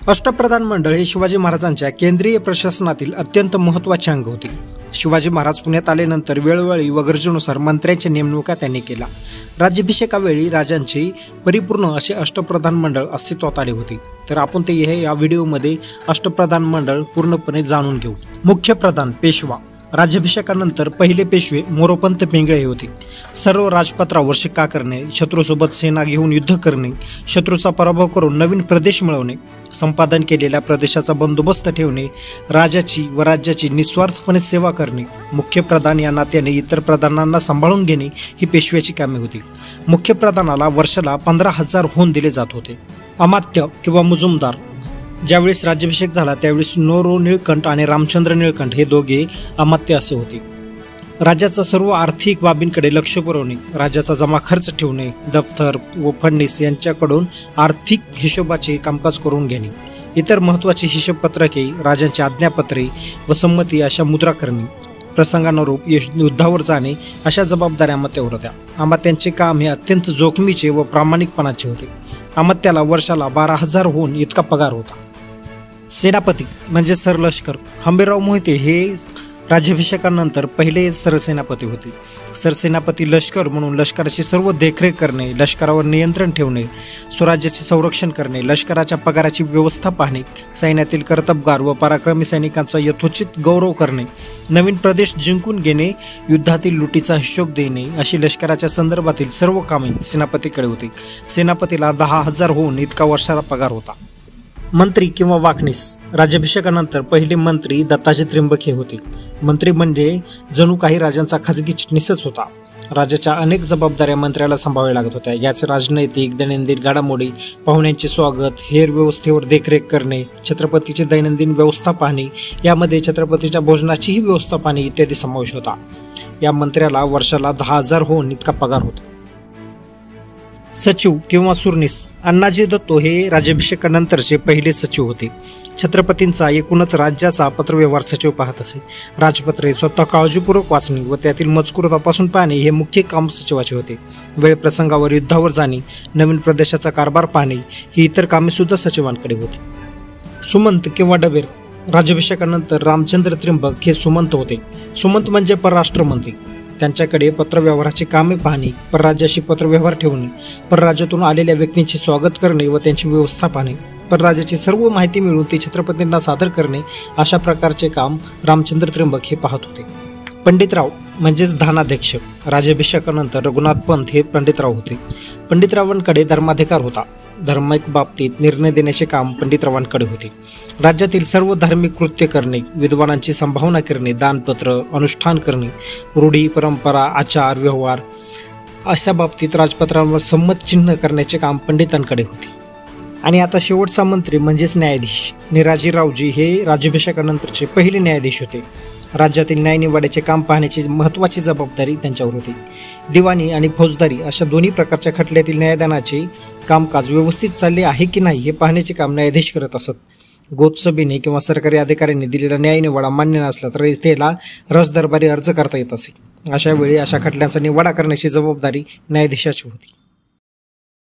अष्टप्रधान मंडळ हे शिवाजी महाराजांच्या केंद्रीय प्रशासनातील अत्यंत महत्त्वाचे अंग होते। शिवाजी महाराज पुण्यात आल्यानंतर वेळोवेळी व गरजेनुसार मंत्र्यांच्या नेमणुका त्यांनी केल्या। राज्याभिषेकावेळी राजांचे परिपूर्ण असे अष्टप्रधान मंडळ अस्तित्वात आले होते। तर आपण ते या व्हिडिओमध्ये अष्टप्रधान मंडळ पूर्णपणे जाणून घेऊ। मुख्य प्रधान पेशवा राज्याभिषेकानंतर पहिले पेशवे मोरोपंत पिंगळे होते। सर्व राजपत्रावर शिक्का करणे, शत्रूसोबत सेना घेऊन युद्ध करणे, शत्रूचा पराभव करून नवीन प्रदेश मिळवणे, संपादन केलेल्या प्रदेशाचा बंदोबस्त ठेवणे, राजाची व राज्याची निस्वार्थपणे सेवा करणे, मुख्य प्रधान या नात्याने इतर प्रधानांना सांभाळून घेणे ही पेशव्याची कामे होती। मुख्य प्रधानाला वर्षाला 15,000 होऊन दिले जात होते। अमात्य किंवा मुजुमदार ज्यावेळेस राज्याभिषेक झाला त्यावेळेस नोरो निळकंठ आणि रामचंद्र निळकंठ हे दोघे अमात्य असे होते। राज्याचा सर्व आर्थिक बाबींकडे लक्ष पुरवणे, राज्याचा जमा खर्च ठेवणे, दफ्तर व फडणीस यांच्याकडून आर्थिक हिशोबाचे कामकाज करून घेणे, इतर महत्त्वाची हिशोबपत्रके, राजांची आज्ञापत्रे व संमती अशा मुद्रा करणे, प्रसंगानुरूप युद्धावर जाणे अशा जबाबदाऱ्या अमात्यावर होत्या। अमात्यांचे काम हे अत्यंत जोखमीचे व प्रामाणिकपणाचे होते। अमात्याला वर्षाला 12,000 होऊन इतका पगार होता। सेनापती म्हणजे सरलष्कर हंबीरराव मोहिते हे राज्याभिषेकानंतर पहिले सरसेनापती होते। सरसेनापती लष्कर म्हणून लष्कराची सर्व देखरेख करणे, लष्करावर नियंत्रण ठेवणे, स्वराज्याचे संरक्षण करणे, लष्कराच्या पगाराची व्यवस्था पाहणे, सैन्यातील कर्तबगार व पराक्रमी सैनिकांचा यथोचित गौरव करणे, नवीन प्रदेश जिंकून घेणे, युद्धातील लुटीचा हिशोब देणे अशी लष्कराच्या संदर्भातील सर्व कामे सेनापतीकडे होती। सेनापतीला 10,000 होऊन इतका वर्षाला पगार होता। मंत्री किंवा वाकणीस राज्याभिषेकानंतर पहिले मंत्री दत्ताजी त्र्यंबके होते। मंत्री म्हणजे जणू काही राजांचा खाजगी चिटणीसच होता। राजाच्या अनेक जबाबदाऱ्या मंत्र्याला सांभाळाव्या लागत होत्या। याच राजनैतिक दैनंदिन घडामोडी, पाहुण्यांचे स्वागत, हेर व्यवस्थेवर देखरेख करणे, छत्रपतीची दैनंदिन व्यवस्था पाहणे, यामध्ये छत्रपतीच्या भोजनाचीही व्यवस्था पाहणे इत्यादी समावेश होता। या मंत्र्याला वर्षाला 10,000 होऊन इतका पगार होता। सचिव किंवा सुरनीस अण्णाजी दत्तो हे राज्याभिषेकानंतरचे पहिले सचिव होते। छत्रपतींचा एकूणच राज्याचा पत्रव्यवहार सचिव पाहत असे। राजपत्रे स्वतः काळजीपूर्वक वाचणे व त्यातील मजकूर तपासून पाहणे हे मुख्य काम सचिवाचे होते। वेळ प्रसंगावर युद्धावर जाणे, नवीन प्रदेशाचा कारभार पाहणे ही इतर कामे सुद्धा सचिवांकडे होती। सुमंत किंवा डबेर राज्याभिषेकानंतर रामचंद्र त्र्यंबक हे सुमंत होते। सुमंत म्हणजे परराष्ट्र मंत्री। त्यांच्याकडे पत्रव्यवहाराची कामे पाहणे, परराज्याशी पत्रव्यवहार ठेवणे, परराज्यातून आलेल्या व्यक्तींचे स्वागत करणे व त्यांची व्यवस्था पाहणे, परराज्याची सर्व माहिती मिळवून ती छत्रपतींना सादर करणे अशा प्रकारचे काम रामचंद्र त्र्यंबक हे पाहत होते। पंडितराव म्हणजेच धानाध्यक्ष राज्याभिषेकानंतर रघुनाथ पंत हे पंडितराव होते। पंडितरावांकडे धर्माधिकार होता। धार्मिक बाबतीत निर्णय देण्याचे काम पंडितरावांकडे होते। राज्यातील सर्व धार्मिक कृत्य करणे, विद्वानांची संभावना करणे, दानपत्र अनुष्ठान करणे, रूढी परंपरा आचार व्यवहार अशा बाबतीत राजपत्रांवर संमत चिन्ह करण्याचे काम पंडितांकडे होते। आणि आता शेवटचा मंत्री म्हणजेच न्यायाधीश निराजीरावजी हे राज्याभिषेकानंतरचे पहिले न्यायाधीश होते। राज्यातील न्यायनिवाड्याचे काम पाहण्याची महत्त्वाची जबाबदारी त्यांच्यावर होती। दिवाणी आणि फौजदारी अशा दोन्ही प्रकारच्या खटल्यातील न्यायदानाचे कामकाज व्यवस्थित चालले आहे की नाही हे पाहण्याचे काम न्यायाधीश करत असत। गोतसभेने किंवा सरकारी अधिकाऱ्यांनी दिलेला न्यायनिवाडा मान्य नसला तर त्याला रसदरबारी अर्ज करता येत असे। अशा वेळी अशा खटल्यांचा निवाडा करण्याची जबाबदारी न्यायाधीशाची होती।